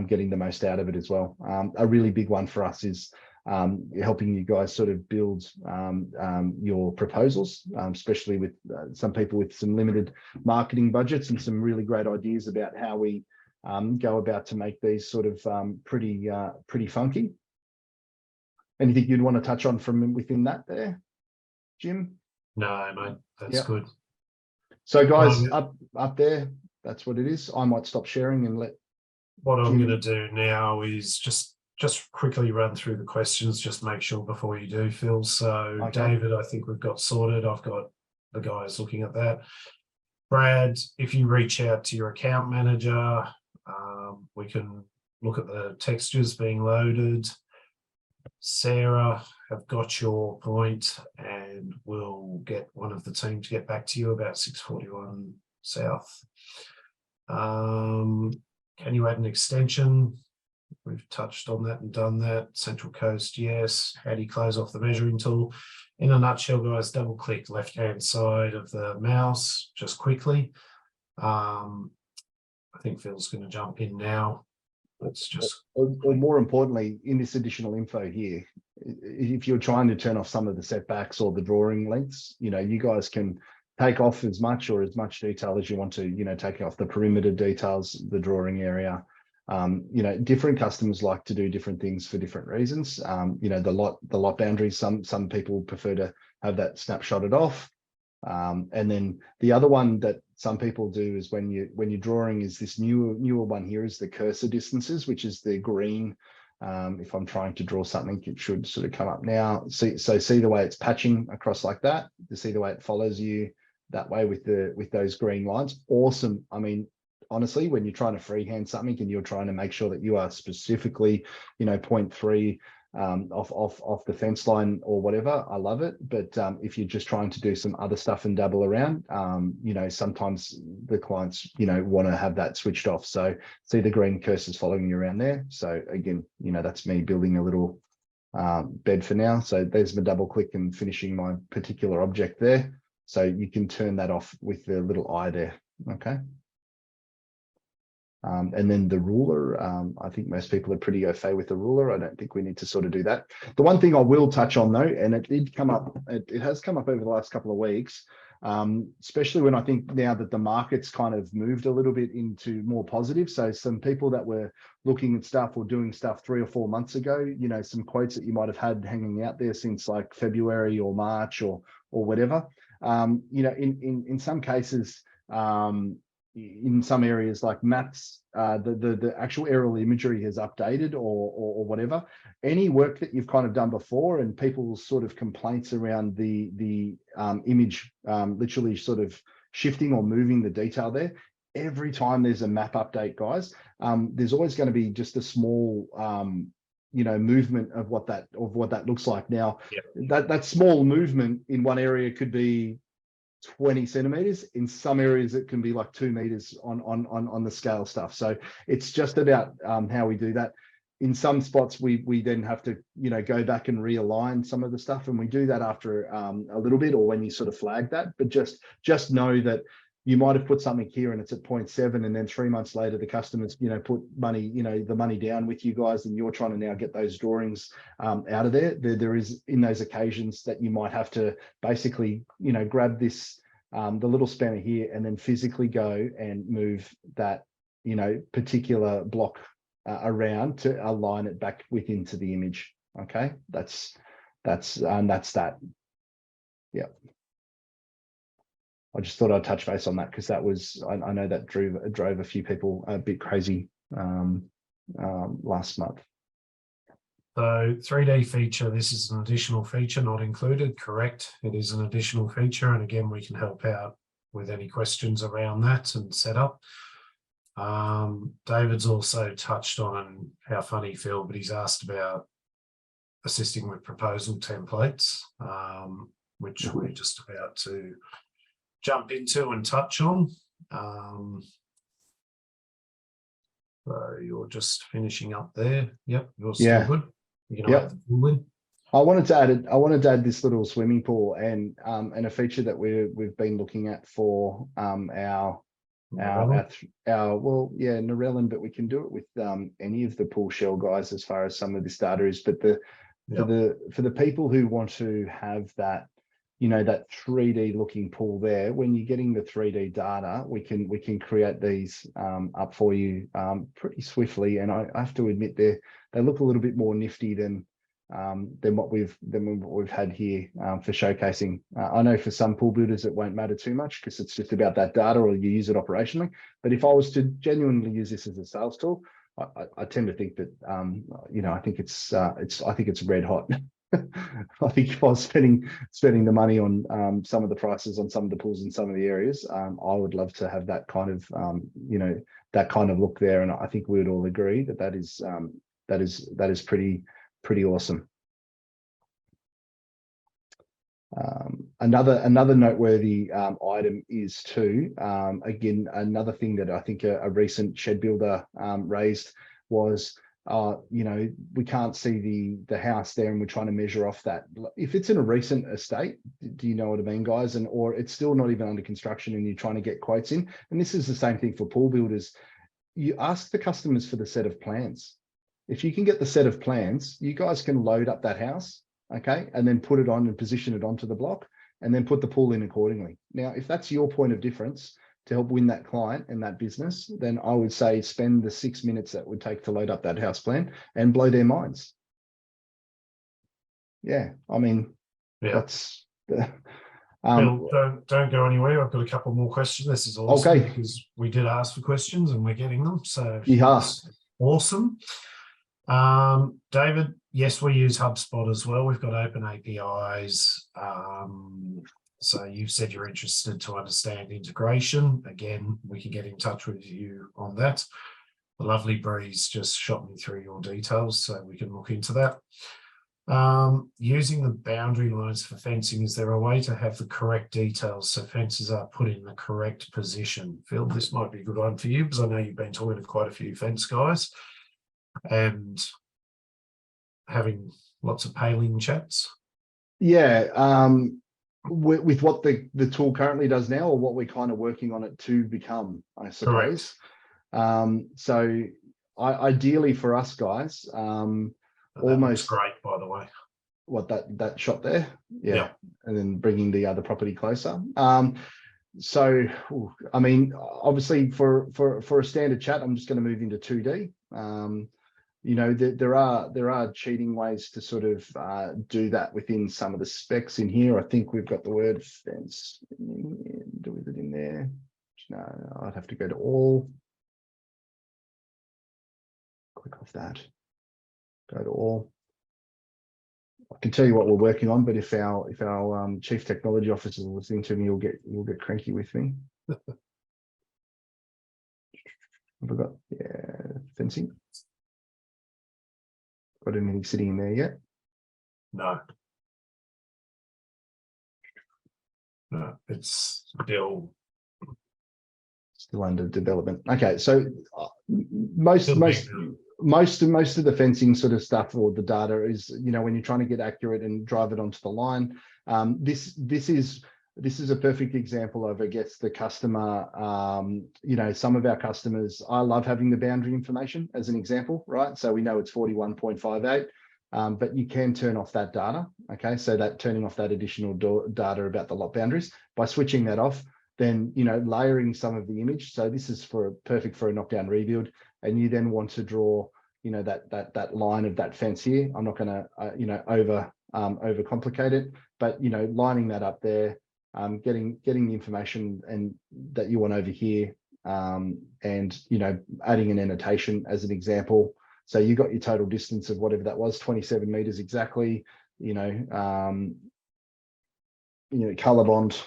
getting the most out of it as well. A really big one for us is helping you guys sort of build your proposals, especially with some people with some limited marketing budgets and some really great ideas about how we go about to make these sort of pretty funky. Anything you'd want to touch on from within that there, Jim? No, mate, that's good. So guys, up there, that's what it is. I might stop sharing and let what Jim... I'm going to do now is just quickly run through the questions, just make sure before you do, Phil. So okay. David, I think we've got sorted. I've got the guys looking at that. Brad, if you reach out to your account manager, we can look at the textures being loaded. Sarah, have got your point, and we'll get one of the team to get back to you about 641 South. Can you add an extension? We've touched on that and done that. Central Coast, yes. How do you close off the measuring tool? In a nutshell, guys, double click left-hand side of the mouse just quickly. I think Phil's going to jump in now. Let's just... Or more importantly, in this additional info here, if you're trying to turn off some of the setbacks or the drawing lengths, you guys can take off as much detail as you want to, taking off the perimeter details, the drawing area. Different customers like to do different things for different reasons. The lot boundaries, some people prefer to have that snapshotted off. And then the other one that some people do is when you're drawing is this newer one here is the cursor distances, which is the green. If I'm trying to draw something, it should sort of come up now. See the way it's patching across like that. You see the way it follows you that way with those green lines. Awesome. I mean, honestly, when you're trying to freehand something and you're trying to make sure that you are specifically, 0.3 off the fence line or whatever, I love it. But if you're just trying to do some other stuff and dabble around, sometimes the clients, want to have that switched off. So see the green cursors following you around there. So again, that's me building a little bed for now. So there's my double click and finishing my particular object there. So you can turn that off with the little eye there. Okay. And then the ruler, I think most people are pretty au fait with the ruler. I don't think we need to sort of do that. The one thing I will touch on though, and it did come up, it has come up over the last couple of weeks, especially when I think now that the market's kind of moved a little bit into more positive. So some people that were looking at stuff or doing stuff 3 or 4 months ago, some quotes that you might have had hanging out there since like February or March or whatever. In some cases, in some areas like maps, the actual aerial imagery has updated or whatever. Any work that you've kind of done before and people's sort of complaints around the image literally sort of shifting or moving the detail there, every time there's a map update, guys, there's always going to be just a small movement of what that looks like. Now, that small movement in one area could be 20 centimeters. In some areas it can be like 2 meters on the scale stuff. So it's just about how we do that. In some spots we then have to go back and realign some of the stuff, and we do that after a little bit or when you sort of flag that. But just know that you might have put something here and it's at 0.7, and then 3 months later the customers put money the money down with you guys, and you're trying to now get those drawings out of there. There is in those occasions that you might have to basically grab this the little spanner here and then physically go and move that particular block around to align it back into the image. Okay, that's that. Yeah, I just thought I'd touch base on that because that was, I know that drove a few people a bit crazy last month. So 3D feature, this is an additional feature not included, correct? It is an additional feature. And again, we can help out with any questions around that and setup. David's also touched on how funny Phil, but he's asked about assisting with proposal templates, which we're just about to jump into and touch on. So you're just finishing up there. Yep, you're still good. Yep. I wanted to add this little swimming pool and a feature that we've been looking at for our Narellan, but we can do it with any of the pool shell guys as far as some of this data is. But for the people who want to have that that 3D looking pool there, when you're getting the 3D data, we can create these up for you pretty swiftly. And I have to admit they look a little bit more nifty than what we've had here for showcasing. I know for some pool builders it won't matter too much because it's just about that data or you use it operationally. But if I was to genuinely use this as a sales tool, I tend to think that I think it's red hot. I think if I was spending the money on some of the prices on some of the pools in some of the areas, I would love to have that kind of that kind of look there, and I think we would all agree that is pretty awesome. Another noteworthy item is too, again, another thing that I think a recent shed builder raised was, we can't see the house there and we're trying to measure off that. If it's in a recent estate, do you know what I mean, guys? Or it's still not even under construction and you're trying to get quotes in. And this is the same thing for pool builders. You ask the customers for the set of plans. if you can get the set of plans, you guys can load up that house, okay, and then put it on and position it onto the block, and then put the pool in accordingly. Now, if that's your point of difference to help win that client and that business, then I would say spend the 6 minutes that would take to load up that house plan and blow their minds. Yeah, I mean, that's the. Bill, don't go anywhere. I've got a couple more questions. This is awesome, Okay, because we did ask for questions and we're getting them. So yeah, it's awesome. David, yes, we use HubSpot as well. We've got open APIs. So you've said you're interested to understand integration. Again, we can get in touch with you on that. The lovely Breeze just shot me through your details, so we can look into that. Using the boundary lines for fencing, is there a way to have the correct details so fences are put in the correct position? Phil, this might be a good one for you, because I know you've been talking to quite a few fence guys and having lots of paling chats. Yeah, with what the tool currently does now, or what we're kind of working on it to become, I suppose. Correct. So ideally for us guys, almost great, by the way. What, that shot there, yeah, and then bringing the other property closer. So I mean, obviously for a standard chat, I'm just going to move into 2D. You know, there are cheating ways to sort of do that within some of the specs in here. I think we've got the word fence. Do it in there? No, I'd have to go to all. Click off that. Go to all. I can tell you what we're working on, but if our chief technology officer is listening to me, you'll get cranky with me. Have I got fencing? Got anything sitting in there yet? No. No, it's still under development. Okay, so most of the fencing sort of stuff, or the data, is, you know, when you're trying to get accurate and drive it onto the line. This is a perfect example of, I guess, the customer. You know, some of our customers, I love having the boundary information as an example, right? So we know it's 41.58, but you can turn off that data. Okay, so that turning off that additional data about the lot boundaries, by switching that off, then, you know, layering some of the image. So this is perfect for a knockdown rebuild, and you then want to draw, you know, that line of that fence here. I'm not going to you know, over complicate it, but, you know, lining that up there, getting the information and that you want over here, and, you know, adding an annotation as an example. So you got your total distance of whatever that was, 27 meters exactly. You know, color bond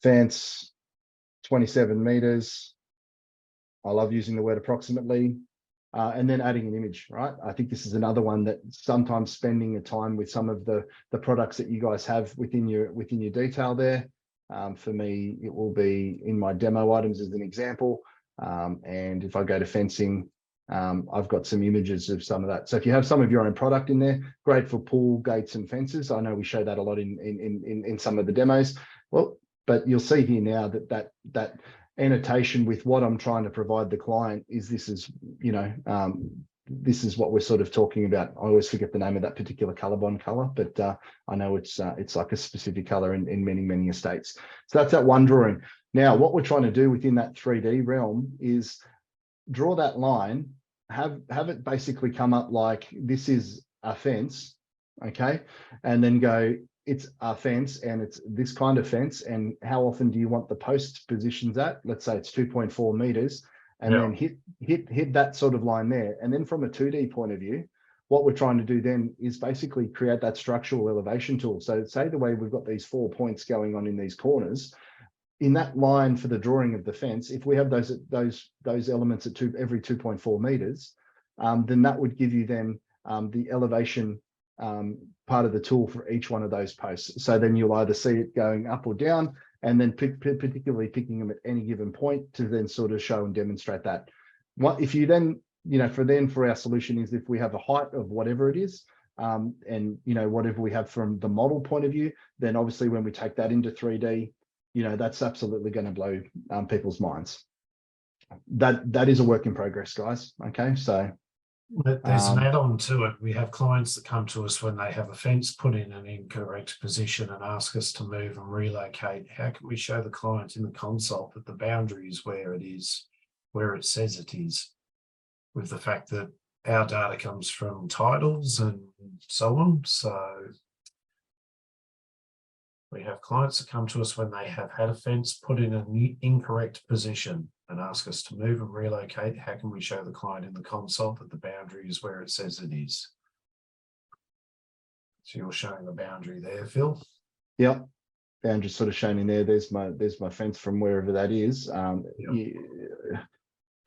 fence, 27 meters. I love using the word approximately, and then adding an image, right? I think this is another one that sometimes spending a time with some of the products that you guys have within your detail there. For me, it will be in my demo items as an example. And if I go to fencing, I've got some images of some of that. So if you have some of your own product in there, great for pool gates and fences. I know we show that a lot in some of the demos. Well, but you'll see here now that annotation with what I'm trying to provide the client is, this is, you know, this is what we're sort of talking about. I always forget the name of that particular color bond color, but I know it's like a specific color in many estates. So that's that one drawing. Now, what we're trying to do within that 3D realm is draw that line, have it basically come up like this is a fence, okay, and then go, it's a fence and it's this kind of fence, and how often do you want the post positions at? Let's say it's 2.4 meters, and then hit that sort of line there. And then from a 2D point of view, what we're trying to do then is basically create that structural elevation tool. So say the way we've got these 4 points going on in these corners, in that line for the drawing of the fence, if we have those elements at every 2.4 meters, then that would give you then the elevation part of the tool for each one of those posts. So then you'll either see it going up or down, and then particularly picking them at any given point to then sort of show and demonstrate that. What if you then, you know, for our solution is, if we have a height of whatever it is, and, you know, whatever we have from the model point of view, then obviously when we take that into 3D, you know, that's absolutely going to blow people's minds. That is a work in progress, guys. Okay, so But there's an add-on to it. We have clients that come to us when they have a fence put in an incorrect position and ask us to move and relocate. How can we show the client in the console that the boundary is where it is, where it says it is, with the fact that our data comes from titles and so on. So we have clients that come to us when they have had a fence put in an incorrect position and ask us to move and relocate. How can we show the client in the console that the boundary is where it says it is? So you're showing the boundary there, Phil? Yep. Boundary sort of shown in there. There's my fence from wherever that is.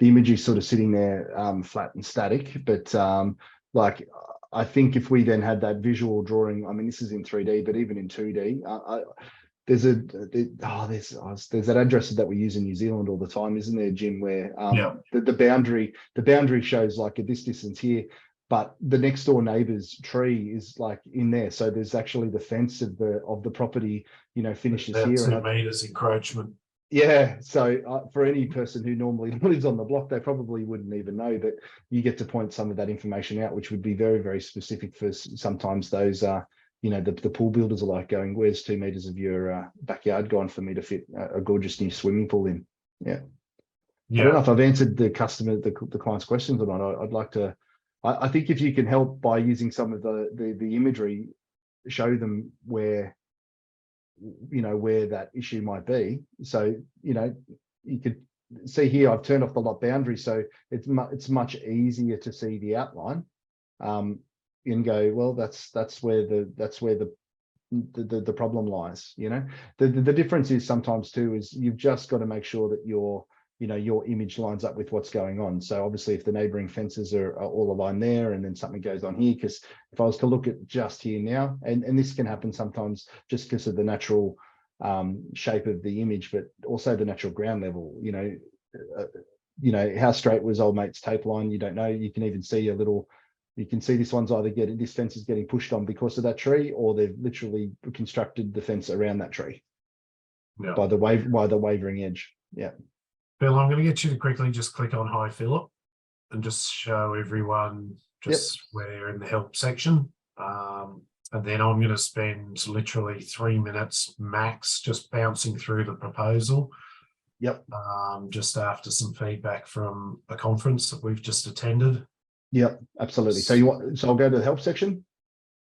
The image is sort of sitting there flat and static, but like I think if we then had that visual drawing, I mean, this is in 3D, but even in 2D, there's that address that we use in New Zealand all the time, isn't there, Jim? Where the boundary shows like at this distance here, but the next door neighbour's tree is like in there. So there's actually the fence of the property, finishes here. 2 meters encroachment. Yeah, so for any person who normally lives on the block, they probably wouldn't even know, but you get to point some of that information out, which would be very, very specific for sometimes those, the pool builders are like going, where's 2 meters of your backyard gone for me to fit a gorgeous new swimming pool in? Yeah. I don't know if I've answered the client's questions or not. I'd like to, I think if you can help by using some of the imagery, show them where that issue might be. So, you could see here, I've turned off the lot boundary, so it's much easier to see the outline, and go, well, that's where the problem lies. The difference is sometimes too, is you've just got to make sure that your image lines up with what's going on. So obviously if the neighboring fences are all aligned there, and then something goes on here, because if I was to look at just here now, and this can happen sometimes just because of the natural shape of the image, but also the natural ground level, how straight was old mate's tape line, you don't know. You can even see you can see this one's either this fence is getting pushed on because of that tree, or they've literally constructed the fence around that tree by the wavering edge. Yeah. Bill, I'm going to get you to quickly just click on Hi Philip and just show everyone just where in the help section. And then I'm going to spend literally 3 minutes max just bouncing through the proposal. Yep. Just after some feedback from a conference that we've just attended. Yep, absolutely. So I'll go to the help section?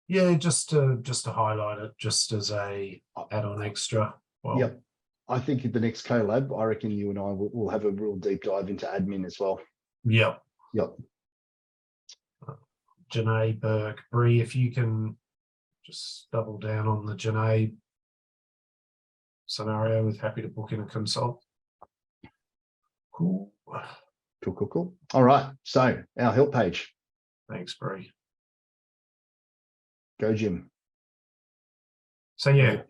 Yeah, just to highlight it, just as a add-on extra. Well, yep. I think at the next collab, I reckon you and I will have a real deep dive into admin as well. Yep. Yep. Janae, Burke, Bree, if you can just double down on the Janae scenario, with happy to book in a consult. Cool. Cool. All right. So our help page. Thanks, Bree. Go, Jim. So yeah.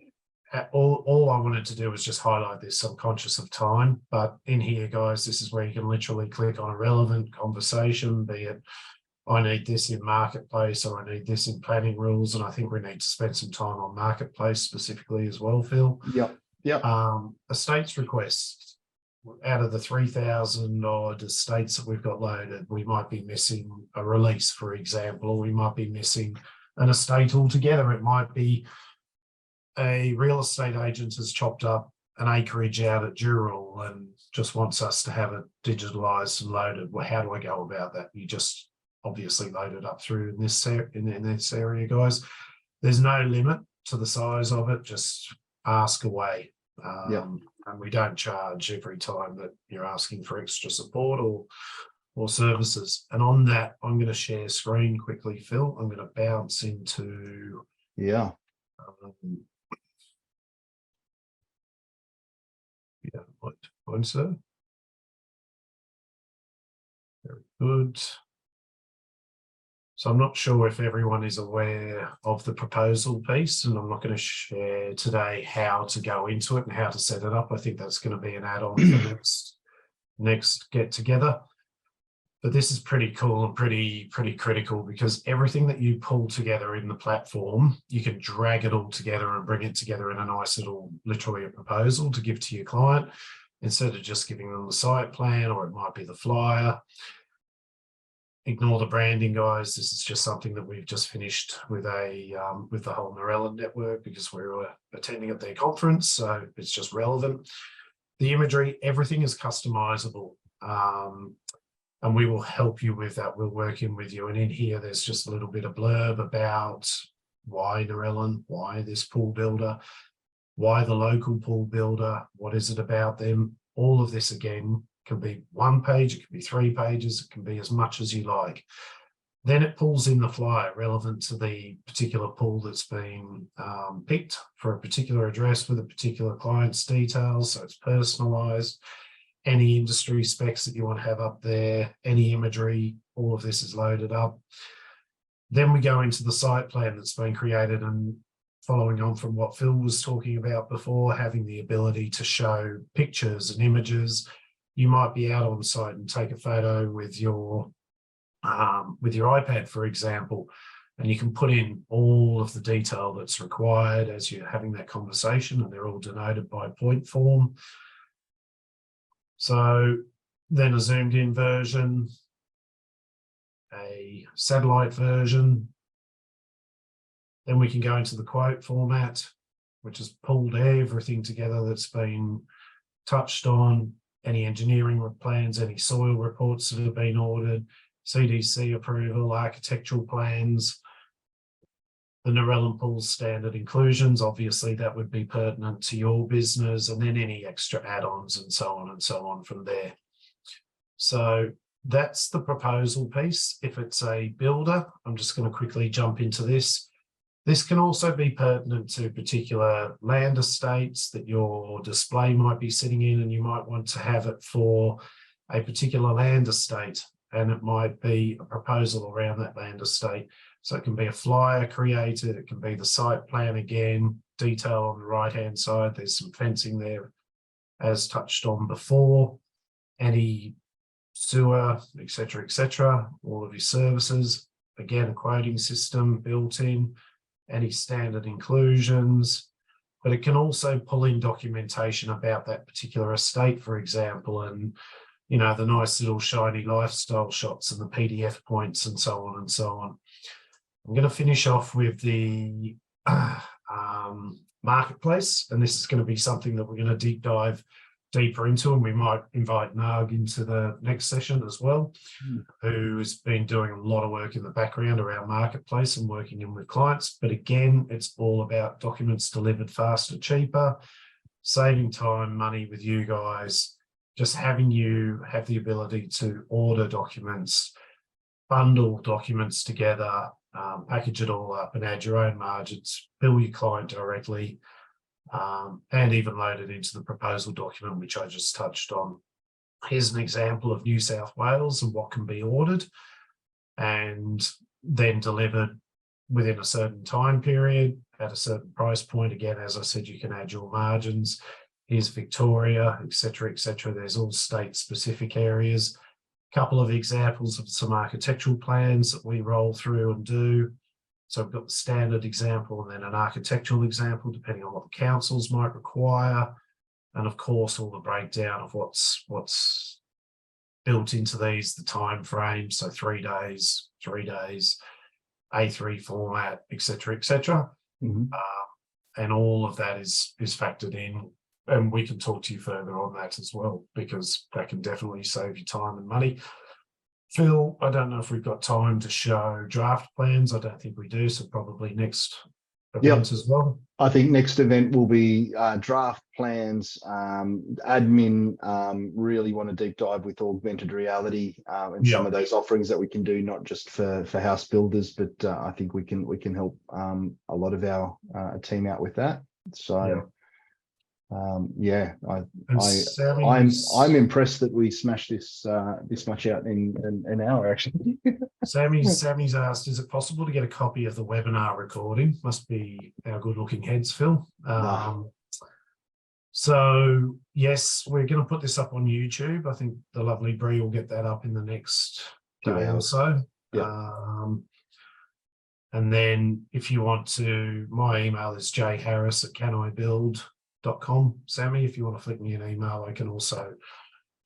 All I wanted to do was just highlight this. I'm conscious of time, but in here, guys, this is where you can literally click on a relevant conversation, be it I need this in marketplace or I need this in planning rules. And I think we need to spend some time on marketplace specifically as well, Phil. Yep. Estates requests. Out of the 3,000 odd estates that we've got loaded, we might be missing a release, for example, or we might be missing an estate altogether. It might be a real estate agent has chopped up an acreage out at Dural and just wants us to have it digitalized and loaded. Well, how do I go about that? You just obviously load it up through in this area, guys. There's no limit to the size of it. Just ask away. And we don't charge every time that you're asking for extra support or services. And on that, I'm going to share screen quickly, Phil. I'm going to bounce into what points there? Very good. So I'm not sure if everyone is aware of the proposal piece, and I'm not going to share today how to go into it and how to set it up. I think that's going to be an add-on for next get together. But this is pretty cool and pretty critical, because everything that you pull together in the platform, you can drag it all together and bring it together in a nice little, literally a proposal to give to your client, instead of just giving them the site plan, or it might be the flyer. ignore the branding, guys. This is just something that we've just finished with with the whole Narellan network because we were attending at their conference, so it's just relevant. The imagery, everything is customizable, and we will help you with that. We'll work in with you. And in here, there's just a little bit of blurb about why Narellan, why this pool builder, why the local pool builder, what is it about them. All of this, again, can be 1 page, it can be 3 pages, it can be as much as you like. Then it pulls in the flyer relevant to the particular pool that's been picked for a particular address with a particular client's details, so it's personalised. Any industry specs that you want to have up there, any imagery, all of this is loaded up. Then we go into the site plan that's been created, and following on from what Phil was talking about before, having the ability to show pictures and images. You might be out on site and take a photo with your iPad, for example, and you can put in all of the detail that's required as you're having that conversation, and they're all denoted by point form. So then a zoomed in version, a satellite version. Then we can go into the quote format, which has pulled everything together that's been touched on, any engineering plans, any soil reports that have been ordered, CDC approval, architectural plans, the Narellan Pool standard inclusions. Obviously, that would be pertinent to your business, and then any extra add-ons and so on from there. So that's the proposal piece. If it's a builder, I'm just going to quickly jump into this. This can also be pertinent to particular land estates that your display might be sitting in, and you might want to have it for a particular land estate, and it might be a proposal around that land estate. So it can be a flyer created, it can be the site plan again, detail on the right-hand side. There's some fencing there as touched on before, any sewer, etc., all of your services. Again, a quoting system built in, any standard inclusions, but it can also pull in documentation about that particular estate, for example, and you know, the nice little shiny lifestyle shots and the PDF points and so on and so on. I'm going to finish off with the marketplace, and this is going to be something that we're going to deep dive deeper into, and we might invite Nag into the next session as well, who has been doing a lot of work in the background around marketplace and working in with clients. But again, it's all about documents delivered faster, cheaper, saving time, money with you guys, just having you have the ability to order documents, bundle documents together, package it all up and add your own margins, bill your client directly, and even load it into the proposal document, which I just touched on. Here's an example of New South Wales and what can be ordered and then delivered within a certain time period at a certain price point. Again, as I said, you can add your margins. Here's Victoria, etc. There's all state-specific areas. A couple of examples of some architectural plans that we roll through and do. So we've got the standard example and then an architectural example, depending on what the councils might require. And of course, all the breakdown of what's built into these, the time frame. So 3 days, A3 format, etc. And all of that is factored in. And we can talk to you further on that as well, because that can definitely save you time and money. Phil, I don't know if we've got time to show draft plans. I don't think we do, so probably next event as well. I think next event will be draft plans. Admin really want to deep dive with augmented reality and some of those offerings that we can do, not just for house builders, but I think we can help a lot of our team out with that. So. I'm impressed that we smashed this this much out in an hour, actually. Sammy's asked, is it possible to get a copy of the webinar recording? Must be our good looking heads, Phil. So yes, we're going to put this up on YouTube. I think the lovely Bree will get that up in the next day or so. And then if you want to, my email is jharris@canibuild.com. Sammy, if you want to flick me an email, I can also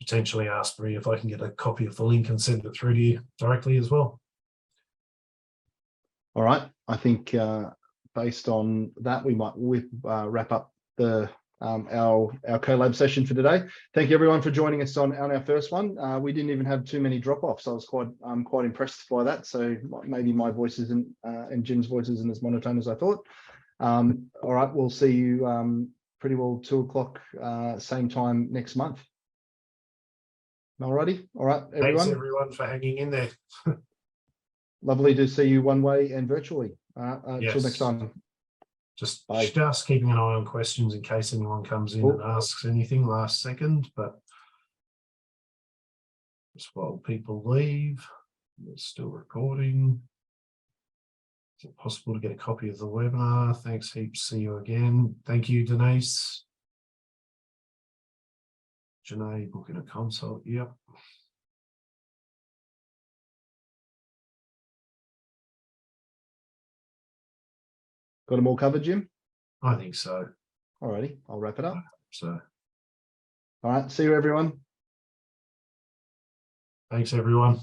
potentially ask Bree if I can get a copy of the link and send it through to you directly as well. All right. I think based on that, we might wrap up the our collab session for today. Thank you everyone for joining us on our first one. We didn't even have too many drop-offs. I was quite impressed by that. So maybe my voice isn't and Jim's voice isn't as monotone as I thought. All right, we'll see you pretty well 2 o'clock same time next month. Alrighty. All right, everyone. Thanks everyone for hanging in there. Lovely to see you one way and virtually. Until next time. Just Bye. keeping an eye on questions in case anyone comes in and asks anything last second, but just while people leave, it's still recording. Is it possible to get a copy of the webinar? Thanks heaps. See you again. Thank you, Denise. Janae, booking a consult. Yep. Got them all covered, Jim? I think so. Alrighty, I'll wrap it up. So, all right, see you everyone. thanks everyone.